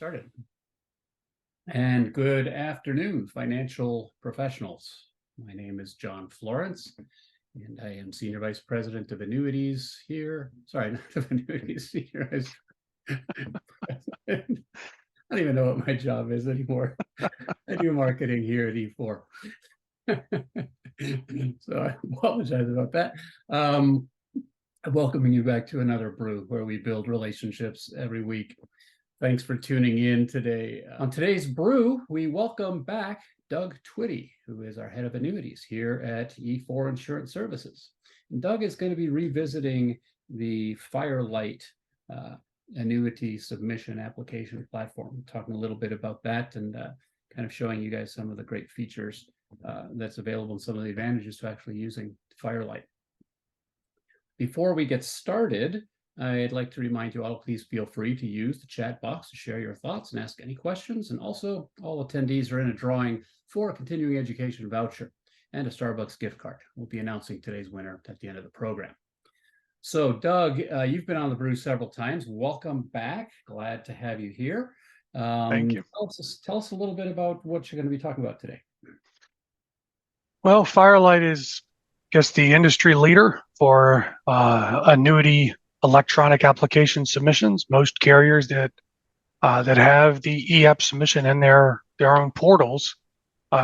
Started. And good afternoon, financial professionals. My name is John Florence, and I am Senior Vice President of Annuities here. Sorry, not of Annuities, Senior Vice President. I don't even know what my job is anymore. I do marketing here at E4. So I apologize about that. I'm welcoming you back to another brew where we build relationships every week. Thanks for tuning in today. On today's brew, we welcome back Doug Twiddy, who is our head of annuities here at E4 Insurance Services. And Doug is going to be revisiting the Firelight annuity submission application platform, talking a little bit about that and kind of showing you guys some of the great features that's available and some of the advantages to actually using Firelight. Before we get started, I'd like to remind you all, please feel free to use the chat box to share your thoughts and ask any questions. And also, all attendees are in a drawing for a continuing education voucher and a Starbucks gift card. We'll be announcing today's winner at the end of the program. So, Doug, you've been on the brew several times. Welcome back. Glad to have you here. Thank you. Tell us a little bit about what you're going to be talking about today. Well, Firelight is just the industry leader for annuity electronic application submissions. Most carriers that have the e-app submission in their own portals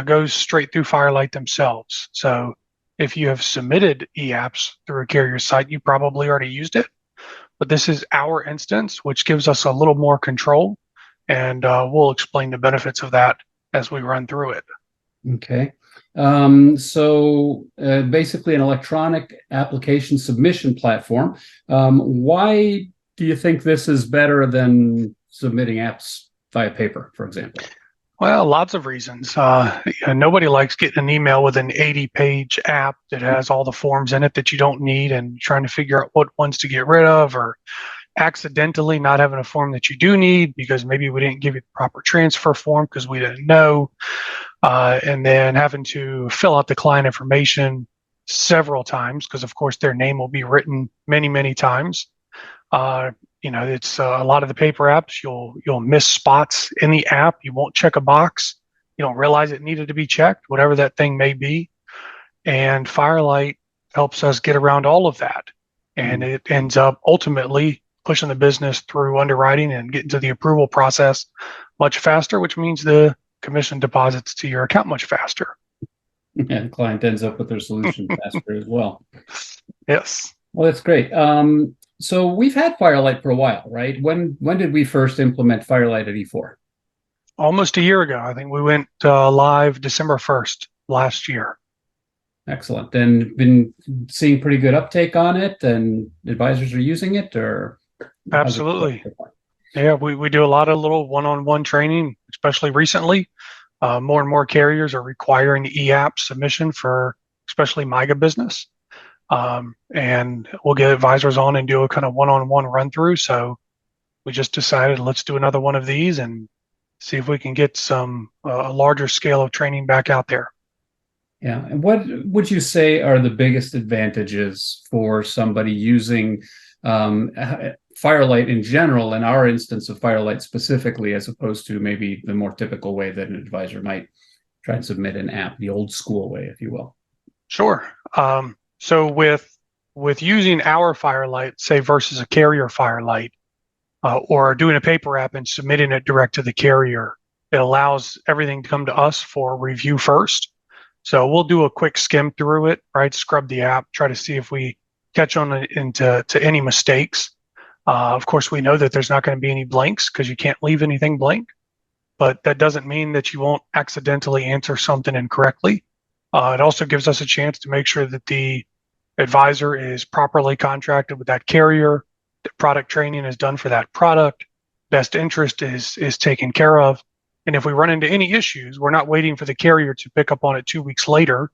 goes straight through Firelight themselves. So if you have submitted e-apps through a carrier site, you probably already used it. But this is our instance, which gives us a little more control. And we'll explain the benefits of that as we run through it. Okay. So basically an electronic application submission platform. Why do you think this is better than submitting apps via paper, for example? Well, lots of reasons. Nobody likes getting an email with an 80-page app that has all the forms in it that you don't need and trying to figure out what ones to get rid of, or accidentally not having a form that you do need because maybe we didn't give you the proper transfer form because we didn't know. And then having to fill out the client information several times because, of course, their name will be written many, many times. It's a lot of the paper apps. You'll miss spots in the app. You won't check a box. You don't realize it needed to be checked, whatever that thing may be. And Firelight helps us get around all of that. And it ends up ultimately pushing the business through underwriting and getting to the approval process much faster, which means the commission deposits to your account much faster. And the client ends up with their solution faster as well. Yes. Well, that's great. So we've had Firelight for a while, right? When did we first implement Firelight at E4? Almost a year ago. I think we went live December 1st last year. Excellent. And been seeing pretty good uptake on it, and advisors are using it, or? Absolutely. Yeah, we do a lot of little one-on-one training, especially recently. More and more carriers are requiring e-app submission for especially MIGA business. And we'll get advisors on and do a kind of one-on-one run through. So we just decided let's do another one of these and see if we can get some a larger scale of training back out there. Yeah. And what would you say are the biggest advantages for somebody using Firelight in general, in our instance of Firelight specifically, as opposed to maybe the more typical way that an advisor might try and submit an app, the old school way, if you will? Sure. So with using our Firelight, say versus a carrier Firelight, or doing a paper app and submitting it direct to the carrier, it allows everything to come to us for review first. So we'll do a quick skim through it, right? Scrub the app, try to see if we catch on into any mistakes. Of course, we know that there's not going to be any blanks because you can't leave anything blank, but that doesn't mean that you won't accidentally answer something incorrectly. It also gives us a chance to make sure that the advisor is properly contracted with that carrier, that product training is done for that product, best interest is taken care of. And if we run into any issues, we're not waiting for the carrier to pick up on it 2 weeks later.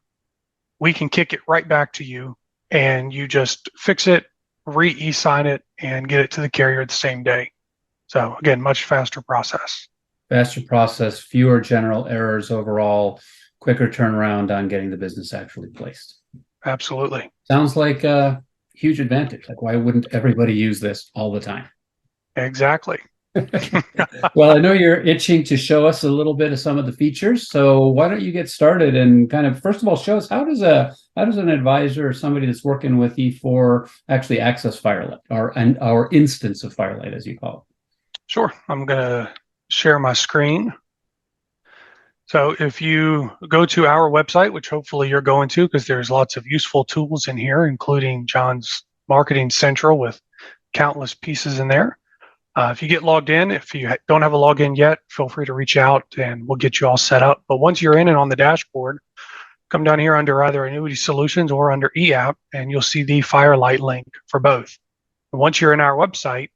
We can kick it right back to you and you just fix it, e-sign it, and get it to the carrier the same day. So again, much faster process. Faster process, fewer general errors overall, quicker turnaround on getting the business actually placed. Absolutely. Sounds like a huge advantage. Like, why wouldn't everybody use this all the time? Exactly. Well, I know you're itching to show us a little bit of some of the features, so why don't you get started and kind of first of all show us how does an advisor or somebody that's working with E4 actually access Firelight or and our instance of Firelight as you call Sure, I'm going to share my screen. So if you go to our website, which hopefully you're going to, because there's lots of useful tools in here, including John's Marketing Central with countless pieces in there. If you get logged in, if you don't have a login yet, feel free to reach out and we'll get you all set up. But once you're in and on the dashboard, come down here under either Annuity Solutions or under eApp, and you'll see the Firelight link for both. And once you're in our website,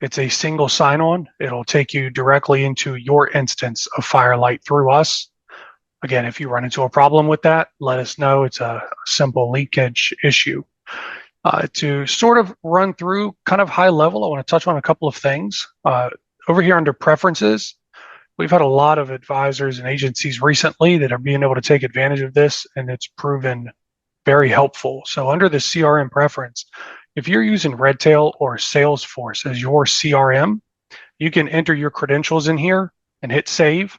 it's a single sign-on. It'll take you directly into your instance of Firelight through us. Again, if you run into a problem with that, let us know. It's a simple leakage issue. To sort of run through kind of high level, I want to touch on a couple of things. Over here under preferences, we've had a lot of advisors and agencies recently that are being able to take advantage of this, and it's proven very helpful. So under the CRM preference, if you're using Redtail or Salesforce as your CRM, you can enter your credentials in here and hit save,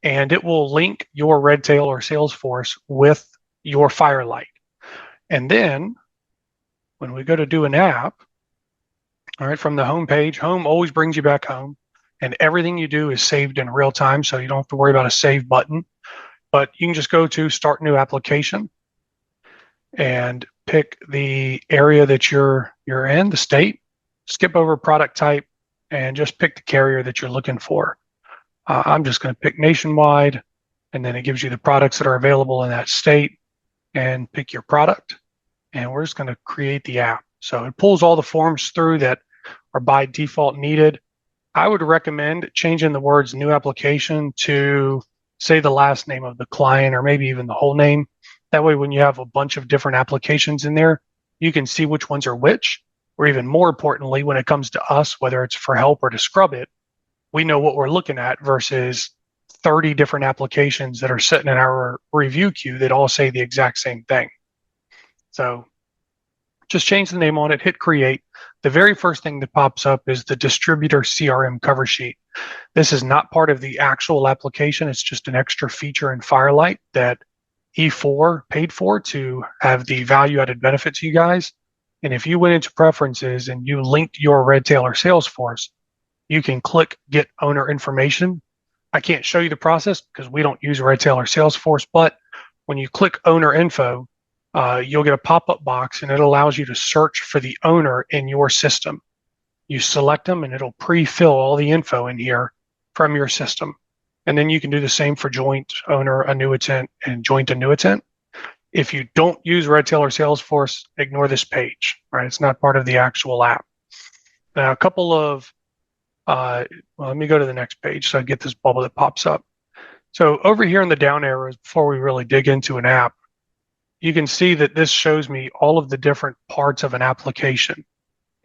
and it will link your Redtail or Salesforce with your Firelight. And then when we go to do an app, all right, from the home page, home always brings you back home, and everything you do is saved in real time, so you don't have to worry about a save button. But you can just go to start new application and pick the area that you're in, the state, skip over product type, and just pick the carrier that you're looking for. I'm just going to pick nationwide, and then it gives you the products that are available in that state, and pick your product. And we're just going to create the app. So it pulls all the forms through that are by default needed. I would recommend changing the words new application to say the last name of the client or maybe even the whole name. That way, when you have a bunch of different applications in there, you can see which ones are which, or even more importantly, when it comes to us, whether it's for help or to scrub it, we know what we're looking at versus 30 different applications that are sitting in our review queue that all say the exact same thing. So just change the name on it, hit create. The very first thing that pops up is the distributor CRM cover sheet. This is not part of the actual application. It's just an extra feature in Firelight that E4 paid for to have the value added benefit to you guys. And if you went into preferences and you linked your Redtail or Salesforce, you can click get owner information. I can't show you the process because we don't use Redtail or Salesforce, but when you click owner info, you'll get a pop-up box and it allows you to search for the owner in your system. You select them and it'll pre-fill all the info in here from your system. And then you can do the same for joint owner annuitant and joint annuitant. If you don't use Redtail or Salesforce, ignore this page, right? It's not part of the actual app. Now, a couple of, well, let me go to the next page so I get this bubble that pops up. So over here in the down arrows, before we really dig into an app, you can see that this shows me all of the different parts of an application.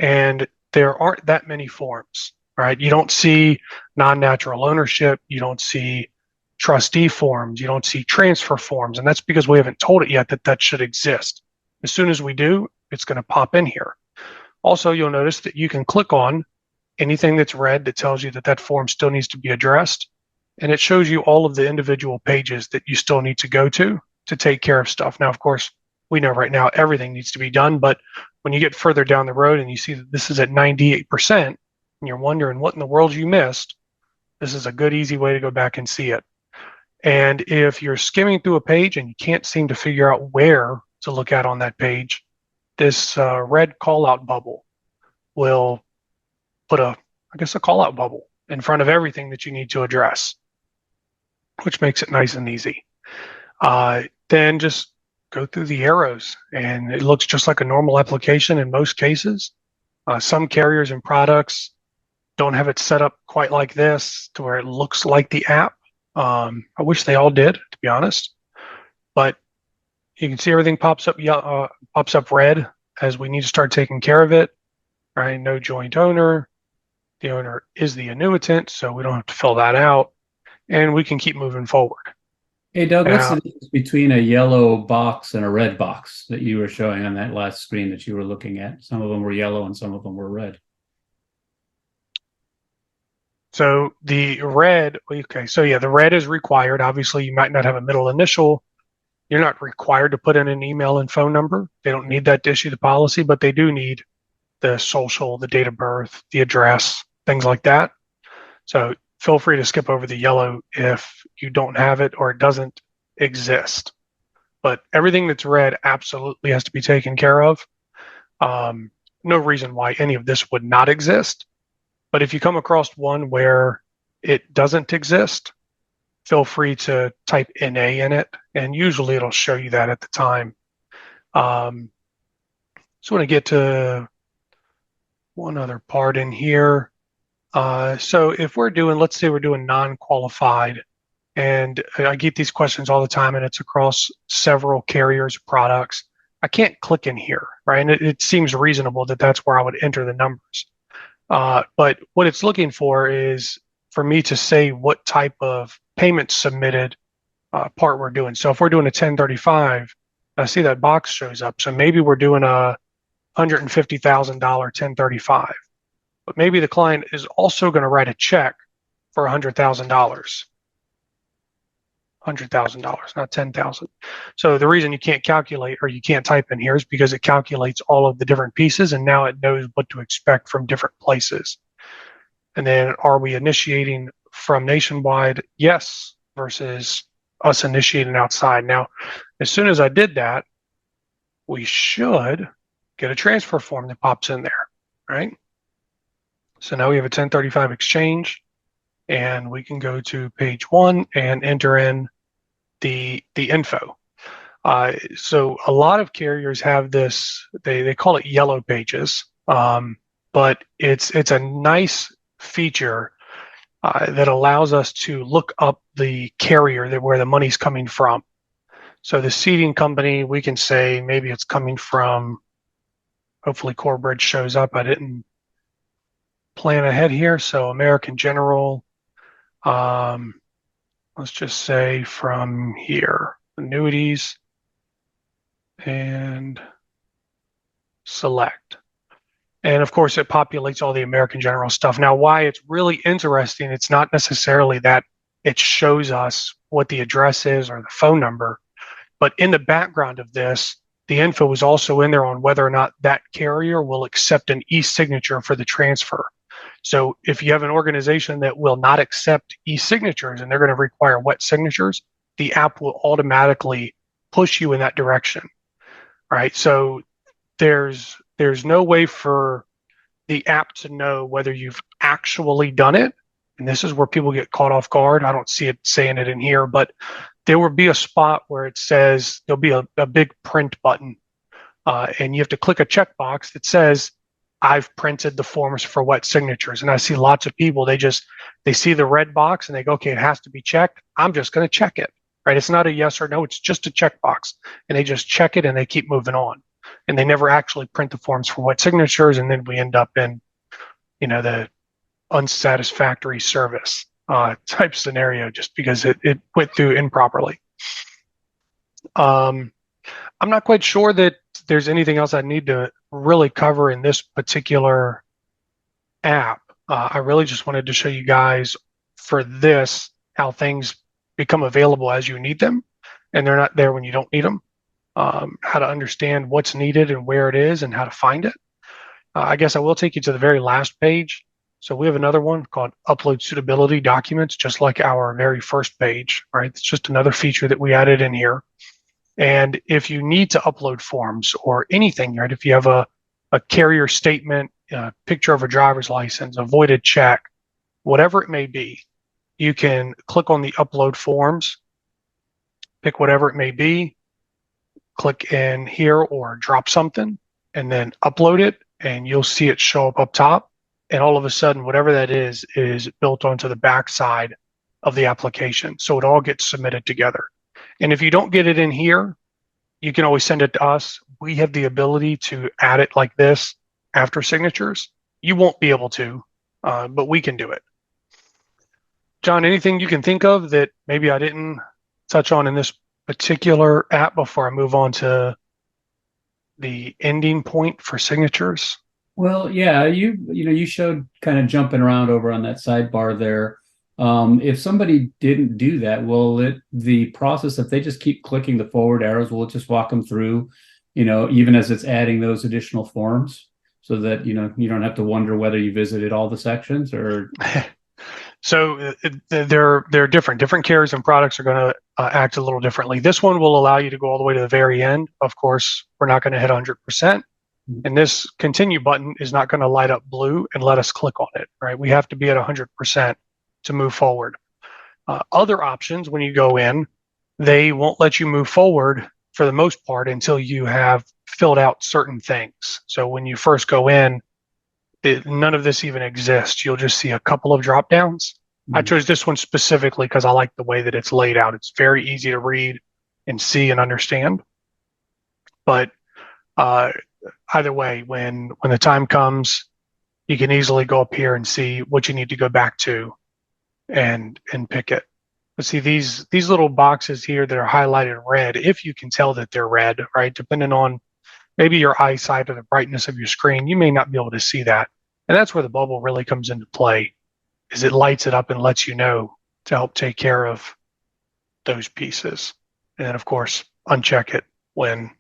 And there aren't that many forms, right? You don't see non-natural ownership. You don't see trustee forms. You don't see transfer forms. And that's because we haven't told it yet that that should exist. As soon as we do, it's going to pop in here. Also, you'll notice that you can click on anything that's red that tells you that that form still needs to be addressed. And it shows you all of the individual pages that you still need to go to take care of stuff. Now, of course, we know right now everything needs to be done, but when you get further down the road and you see that this is at 98%, and you're wondering what in the world you missed, this is a good, easy way to go back and see it. And if you're skimming through a page and you can't seem to figure out where to look at on that page, this red call-out bubble will put a call-out bubble in front of everything that you need to address, which makes it nice and easy. Then just go through the arrows, and it looks just like a normal application in most cases. Some carriers and products don't have it set up quite like this to where it looks like the app. I wish they all did, to be honest. But you can see everything pops up red as we need to start taking care of it. Right? No joint owner. The owner is the annuitant, so we don't have to fill that out, and we can keep moving forward. Hey, Doug, what's the difference between a yellow box and a red box that you were showing on that last screen that you were looking at? Some of them were yellow and some of them were red. So the red, okay, so yeah, the red is required. Obviously, you might not have a middle initial. You're not required to put in an email and phone number. They don't need that to issue the policy, but they do need the social, the date of birth, the address, things like that. So feel free to skip over the yellow if you don't have it or it doesn't exist. But everything that's red absolutely has to be taken care of. No reason why any of this would not exist. But if you come across one where it doesn't exist, feel free to type NA in it, and usually it'll show you that at the time. Just want to get to one other part in here. So if we're doing, let's say we're doing non-qualified, and I get these questions all the time, and it's across several carriers' products. I can't click in here, right? And it seems reasonable that that's where I would enter the numbers. But what it's looking for is for me to say what type of payment submitted part we're doing. So if we're doing a 1035, I see that box shows up. So maybe we're doing a $150,000 1035, but maybe the client is also going to write a check for $100,000. $100,000, not 10,000. So the reason you can't calculate or you can't type in here is because it calculates all of the different pieces, and now it knows what to expect from different places. And then are we initiating from nationwide? Yes, versus us initiating outside. Now, as soon as I did that, we should get a transfer form that pops in there, right? So now we have a 1035 exchange, and we can go to page 1 and enter in the info. So a lot of carriers have this, they call it yellow pages, but it's a nice feature that allows us to look up the carrier where the money's coming from. So the seeding company, we can say maybe it's coming from, hopefully Corebridge shows up. I didn't plan ahead here. So American General, let's just say from here, annuities, and select. And of course, it populates all the American General stuff. Now, why it's really interesting, it's not necessarily that it shows us what the address is or the phone number, but in the background of this, the info is also in there on whether or not that carrier will accept an e-signature for the transfer. So if you have an organization that will not accept e-signatures and they're going to require wet signatures, the app will automatically push you in that direction, right? So there's no way for the app to know whether you've actually done it. And this is where people get caught off guard. I don't see it saying it in here, but there will be a spot where it says there'll be a big print button, and you have to click a checkbox that says, I've printed the forms for wet signatures. And I see lots of people, they see the red box and they go, okay, it has to be checked. I'm just going to check it, right? It's not a yes or no, it's just a checkbox. And they just check it and they keep moving on. And they never actually print the forms for wet signatures. And then we end up in, the unsatisfactory service type scenario just because it went through improperly. I'm not quite sure that there's anything else I need to really cover in this particular app. I really just wanted to show you guys for this how things become available as you need them, and they're not there when you don't need them. How to understand what's needed and where it is and how to find it. I guess I will take you to the very last page. So we have another one called Upload Suitability Documents, just like our very first page, right? It's just another feature that we added in here. And if you need to upload forms or anything, right? If you have a carrier statement, a picture of a driver's license, a voided check, whatever it may be, you can click on the upload forms, pick whatever it may be, click in here or drop something, and then upload it, and you'll see it show up top. And all of a sudden, whatever that is built onto the back side of the application. So it all gets submitted together. And if you don't get it in here, you can always send it to us. We have the ability to add it like this after signatures. You won't be able to, but we can do it. John, anything you can think of that maybe I didn't touch on in this particular app before I move on to the ending point for signatures? Well, yeah, you showed kind of jumping around over on that sidebar there. If somebody didn't do that, the process, if they just keep clicking the forward arrows, will it just walk them through, even as it's adding those additional forms so that, you don't have to wonder whether you visited all the sections or. So they're different. Different carriers and products are going to act a little differently. This one will allow you to go all the way to the very end. Of course, we're not going to hit 100%. And this continue button is not going to light up blue and let us click on it, right? We have to be at 100% to move forward. Other options, when you go in, they won't let you move forward for the most part until you have filled out certain things. So when you first go in, none of this even exists. You'll just see a couple of drop downs. I chose this one specifically because I like the way that it's laid out. It's very easy to read and see and understand. But either way, when the time comes, you can easily go up here and see what you need to go back to and pick it. But see these little boxes here that are highlighted red, if you can tell that they're red, right? Depending on maybe your eyesight or the brightness of your screen, you may not be able to see that. And that's where the bubble really comes into play, is it lights it up and lets you know to help take care of those pieces. And then of course, uncheck it when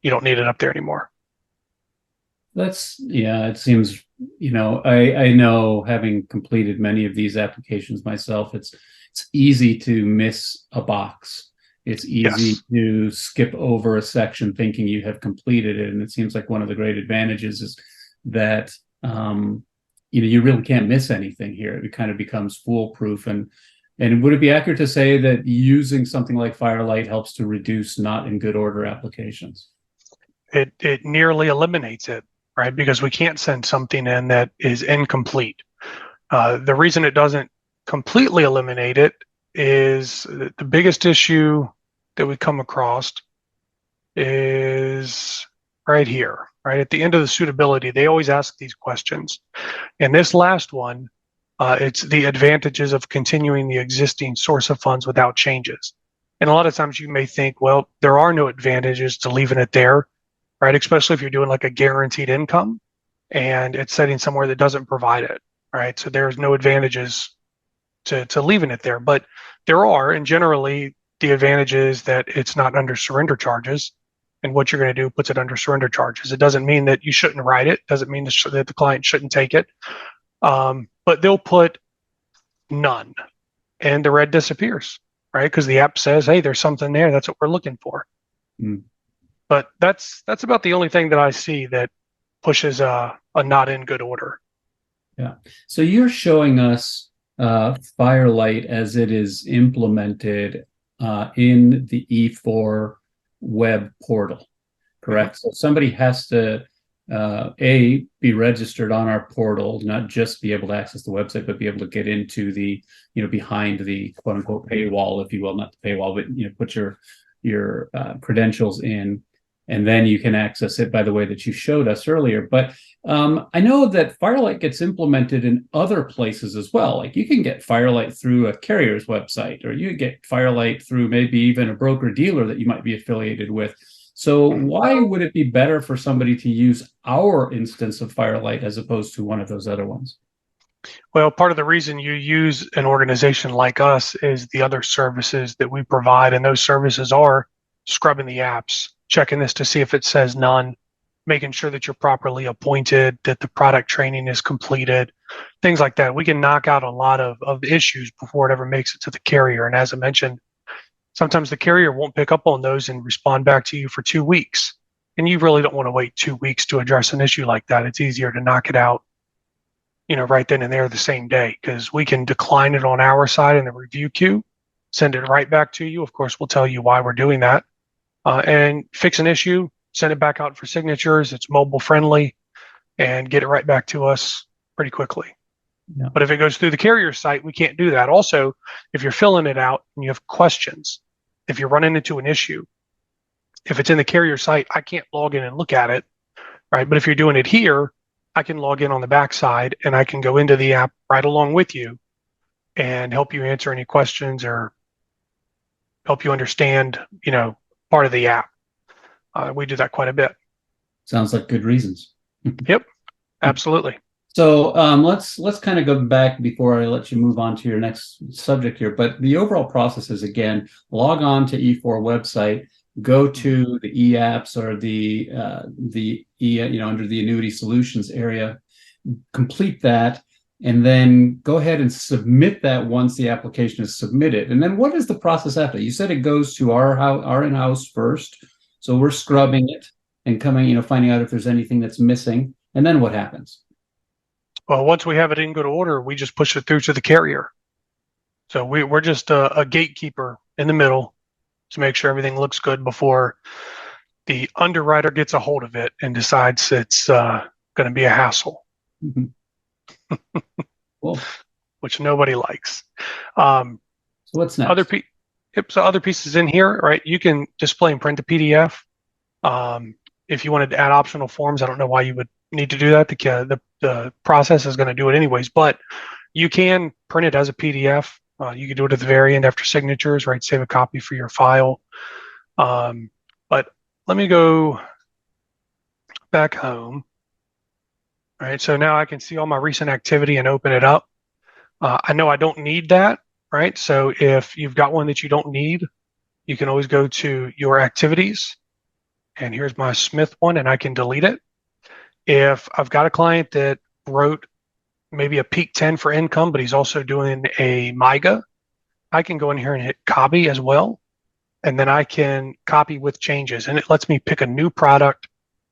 you don't need it up there anymore. It seems, I know, having completed many of these applications myself, it's easy to miss a box. It's easy Yes. to skip over a section thinking you have completed it. And it seems like one of the great advantages is that, you really can't miss anything here. It kind of becomes foolproof. And would it be accurate to say that using something like Firelight helps to reduce not in good order applications? It nearly eliminates it, right? Because we can't send something in that is incomplete. The reason it doesn't completely eliminate it is the biggest issue that we come across is right here, right at the end of the suitability. They always ask these questions. And this last one, it's the advantages of continuing the existing source of funds without changes. And a lot of times you may think, well, there are no advantages to leaving it there, right? Especially if you're doing like a guaranteed income and it's setting somewhere that doesn't provide it, right? So there's no advantages to leaving it there, but there are, and generally the advantage is that it's not under surrender charges. And what you're going to do puts it under surrender charges. It doesn't mean that you shouldn't write it. Doesn't mean that the client shouldn't take it. But they'll put none, and the red disappears, right? Because the app says, "Hey, there's something there. That's what we're looking for." Mm. But that's about the only thing that I see that pushes a not in good order. Yeah. So you're showing us Firelight as it is implemented in the E4 web portal, correct? So somebody has to be registered on our portal, not just be able to access the website, but be able to get into the, behind the quote unquote paywall, if you will, not the paywall, but put your credentials in, and then you can access it by the way that you showed us earlier. But I know that Firelight gets implemented in other places as well. Like you can get Firelight through a carrier's website, or you get Firelight through maybe even a broker dealer that you might be affiliated with. So why would it be better for somebody to use our instance of Firelight as opposed to one of those other ones? Well, part of the reason you use an organization like us is the other services that we provide, and those services are scrubbing the apps, checking this to see if it says none, making sure that you're properly appointed, that the product training is completed, things like that. We can knock out a lot of issues before it ever makes it to the carrier. And as I mentioned, sometimes the carrier won't pick up on those and respond back to you for 2 weeks. And you really don't want to wait 2 weeks to address an issue like that. It's easier to knock it out, right then and there the same day, because we can decline it on our side in the review queue, send it right back to you. Of course, we'll tell you why we're doing that, and fix an issue, send it back out for signatures. It's mobile friendly and get it right back to us pretty quickly. Yeah. But if it goes through the carrier site, we can't do that. Also, if you're filling it out and you have questions, if you're running into an issue, if it's in the carrier site, I can't log in and look at it, right? But if you're doing it here, I can log in on the backside and I can go into the app right along with you and help you answer any questions or help you understand, part of the app. We do that quite a bit. Sounds like good reasons. Yep. Absolutely. So let's kind of go back before I let you move on to your next subject here. But the overall process is, again, log on to E4 website, go to the e-apps or under the annuity solutions area, complete that, and then go ahead and submit that once the application is submitted. And then what is the process after? You said it goes to our in-house first, so we're scrubbing it and coming, finding out if there's anything that's missing. And then what happens? Well, once we have it in good order, we just push it through to the carrier. So we're just a gatekeeper in the middle to make sure everything looks good before the underwriter gets a hold of it and decides it's going to be a hassle. Cool. Which nobody likes. So what's next? Other pieces in here, right? You can display and print a PDF. If you wanted to add optional forms, I don't know why you would need to do that. The process is going to do it anyways, but you can print it as a PDF. You can do it at the very end after signatures, right? Save a copy for your file. But let me go back home. All right, so now I can see all my recent activity and open it up. I know I don't need that, right? So if you've got one that you don't need, you can always go to your activities. And here's my Smith one, and I can delete it. If I've got a client that wrote maybe a peak 10 for income, but he's also doing a MIGA, I can go in here and hit copy as well. And then I can copy with changes. And it lets me pick a new product,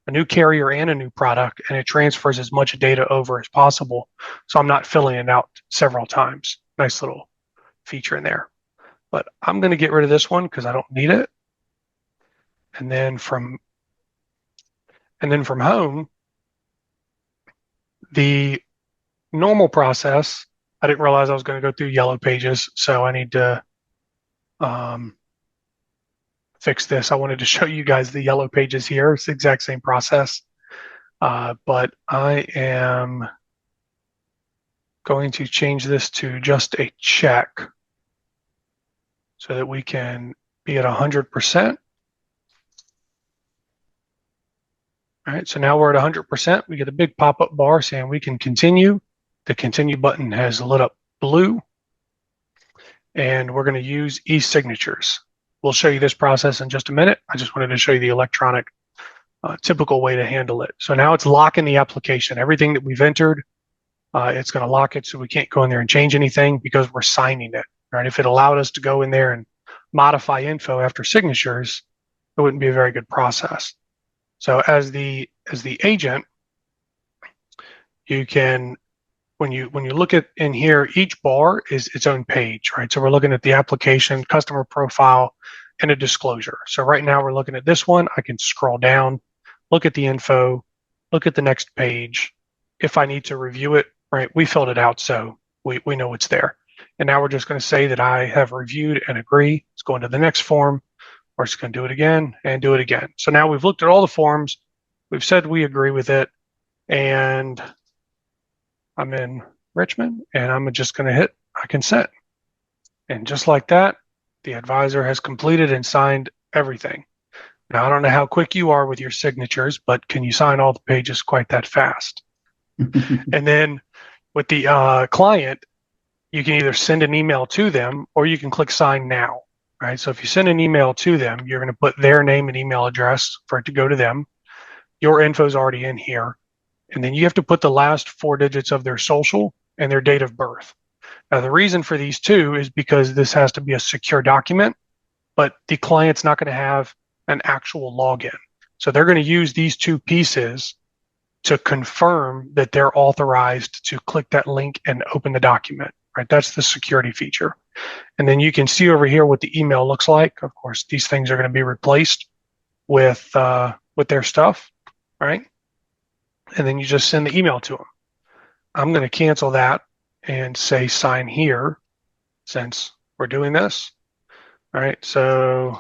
a new carrier and a new product, and it transfers as much data over as possible. So I'm not filling it out several times. Nice little feature in there. But I'm going to get rid of this one because I don't need it. And then from home, the normal process, I didn't realize I was going to go through yellow pages, so I need to fix this. I wanted to show you guys the yellow pages here. It's the exact same process, but I am going to change this to just a check so that we can be at 100%. All right, so now we're at 100%. We get a big pop-up bar saying we can continue. The continue button has lit up blue, and we're going to use e-signatures. We'll show you this process in just a minute. I just wanted to show you the electronic typical way to handle it. So now it's locking the application. Everything that we've entered, it's going to lock it so we can't go in there and change anything because we're signing it. Right? If it allowed us to go in there and modify info after signatures, it wouldn't be a very good process. So as the agent, you can, when you look at in here, each bar is its own page, right? So we're looking at the application, customer profile, and a disclosure. So right now we're looking at this one. I can scroll down, look at the info, look at the next page. If I need to review it, right, we filled it out, so we know it's there. And now we're just going to say that I have reviewed and agree. Let's go into the next form. We're just going to do it again and do it again. So now we've looked at all the forms. We've said we agree with it. And I'm in Richmond, and I'm just going to hit I consent. And just like that, the advisor has completed and signed everything. Now, I don't know how quick you are with your signatures, but can you sign all the pages quite that fast? And then with the client, you can either send an email to them or you can click sign now, right? So if you send an email to them, you're going to put their name and email address for it to go to them. Your info is already in here. And then you have to put the last 4 digits of their social and their date of birth. Now, the reason for these two is because this has to be a secure document, but the client's not going to have an actual login. So they're going to use these 2 pieces to confirm that they're authorized to click that link and open the document, right? That's the security feature. And then you can see over here what the email looks like. Of course, these things are going to be replaced with their stuff, right? And then you just send the email to them. I'm going to cancel that and say sign here since we're doing this. All right, so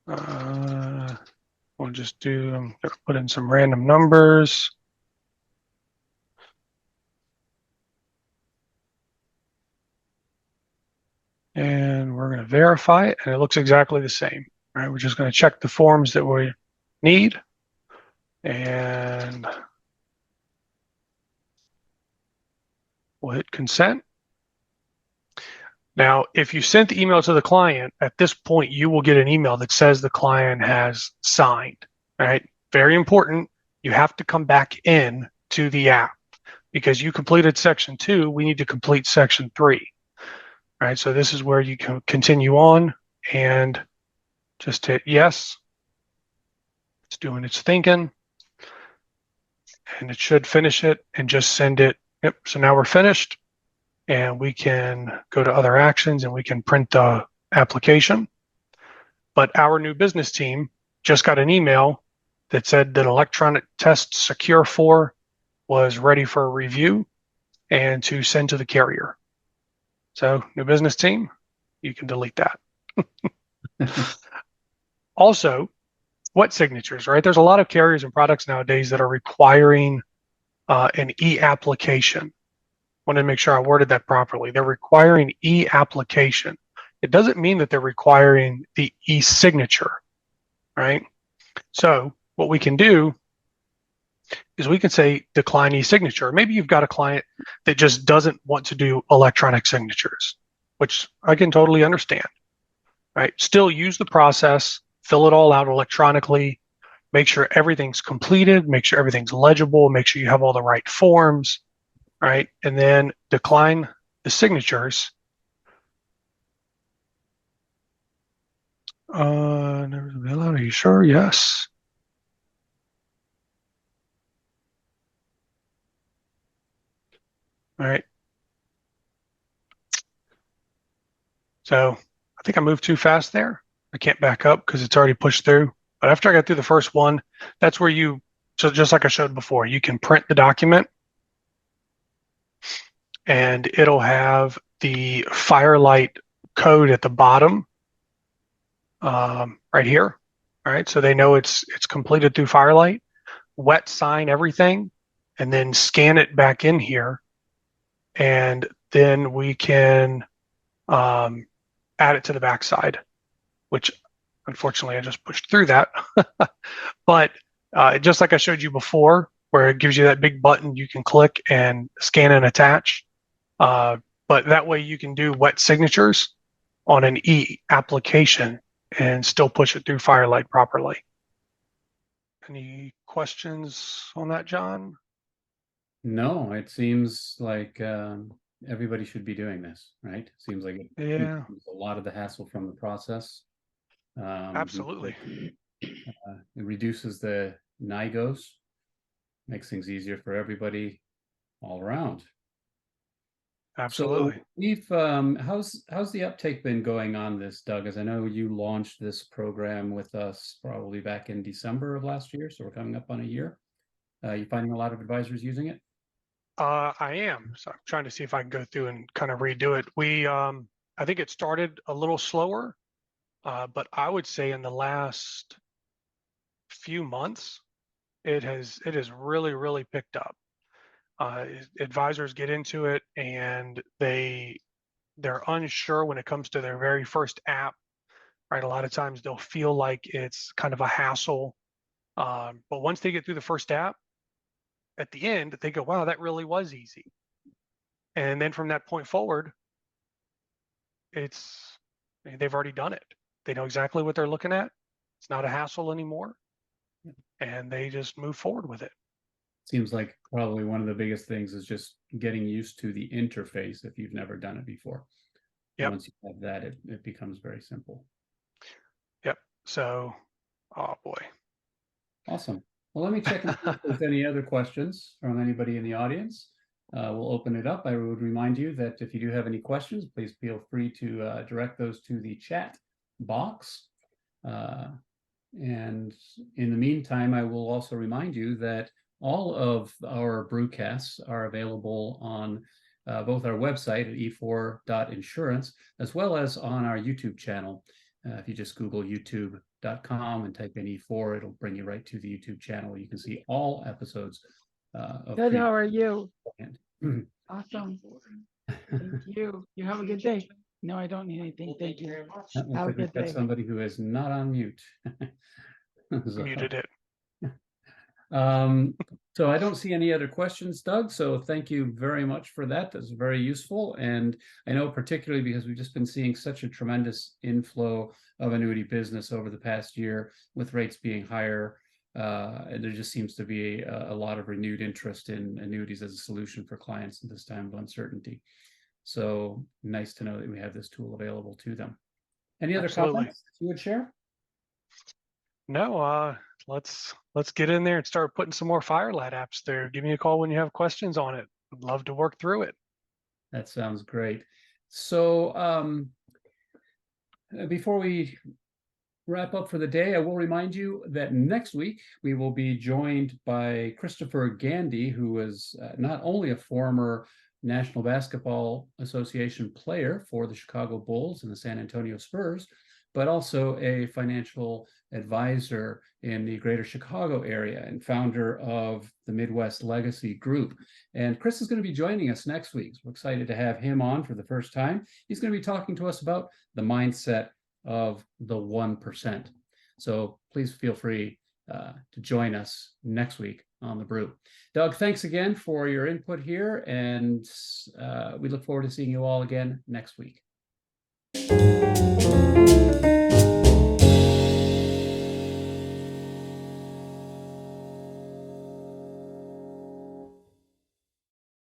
we'll just do, I'm going to put in some random numbers. And we're going to verify it, and it looks exactly the same. All right, we're just going to check the forms that we need. And We'll hit consent. Now, if you sent the email to the client, at this point, you will get an email that says the client has signed, right? Very important. You have to come back in to the app because you completed section 2. We need to complete section 3. All right, so this is where you can continue on and just hit yes. It's doing its thinking and it should finish it and just send it. Yep, so now we're finished and we can go to other actions and we can print the application. But our new business team just got an email that said that electronic test secure 4 was ready for review and to send to the carrier. So new business team, you can delete that. Also, what signatures, right? There's a lot of carriers and products nowadays that are requiring an e-application. Want to make sure I worded that properly. They're requiring e-application. It doesn't mean that they're requiring the e-signature, right? So what we can do is we can say decline e-signature. Maybe you've got a client that just doesn't want to do electronic signatures, which I can totally understand, right? Still use the process, fill it all out electronically, make sure everything's completed, make sure everything's legible, make sure you have all the right forms, right? And then decline the signatures. Are you sure? Yes. All right. So I think I moved too fast there. I can't back up because it's already pushed through. But after I got through the first one, that's where you, so just like I showed before, you can print the document and it'll have the Firelight code at the bottom right here. All right, so they know it's completed through Firelight. Wet sign everything and then scan it back in here. And then we can add it to the backside, which unfortunately I just pushed through that. But just like I showed you before, where it gives you that big button you can click and scan and attach. But that way you can do wet signatures on an e-application and still push it through Firelight properly. Any questions on that, John? No, it seems like everybody should be doing this, right? Seems like it Yeah, removes a lot of the hassle from the process. absolutely. It reduces the NIGOs, makes things easier for everybody all around. Absolutely. So we've how's the uptake been going on this, Doug? As I know you launched this program with us probably back in December of last year, so we're coming up on a year. You finding a lot of advisors using it? I am. So I'm trying to see if I can go through and kind of redo it. I think it started a little slower, but I would say in the last few months, it has really picked up. Advisors get into it and they're unsure when it comes to their very first app, right? A lot of times they'll feel like it's kind of a hassle, but once they get through the first app, at the end they go, "Wow, that really was easy." And then from that point forward, they've already done it. They know exactly what they're looking at. It's not a hassle anymore, and they just move forward with it. Seems like probably one of the biggest things is just getting used to the interface if you've never done it before. Yep. Once you have that, it becomes very simple. Yep. So, oh boy. Awesome. Well, let me check and see if there's any other questions from anybody in the audience. We'll open it up. I would remind you that if you do have any questions, please feel free to direct those to the chat box. And in the meantime, I will also remind you that all of our brewcasts are available on both our website at e4.insurance, as well as on our YouTube channel. If you just Google youtube.com and type in E4, it'll bring you right to the YouTube channel. You can see all episodes of Good, how are you? previous- Awesome. Thank you. You have a good day. No, I don't need anything. Thank you. That looks Have a like we've good got day. somebody who is not on mute. So, Muted it. So I don't see any other questions, Doug. So thank you very much for that. That's very useful. And I know particularly because we've just been seeing such a tremendous inflow of annuity business over the past year with rates being higher. And there just seems to be a lot of renewed interest in annuities as a solution for clients in this time of uncertainty. So nice to know that we have this tool available to them. Any other Absolutely. comments you would share? No, let's get in there and start putting some more Firelight apps there. Give me a call when you have questions on it. I'd love to work through it. That sounds great. So before we wrap up for the day, I will remind you that next week we will be joined by Christopher Gandy, who is not only a former National Basketball Association player for the Chicago Bulls and the San Antonio Spurs, but also a financial advisor in the greater Chicago area and founder of the Midwest Legacy Group. And Chris is going to be joining us next week. So we're excited to have him on for the first time. He's going to be talking to us about the mindset of the 1%. So please feel free to join us next week on The Brew. Doug, thanks again for your input here, and we look forward to seeing you all again next week.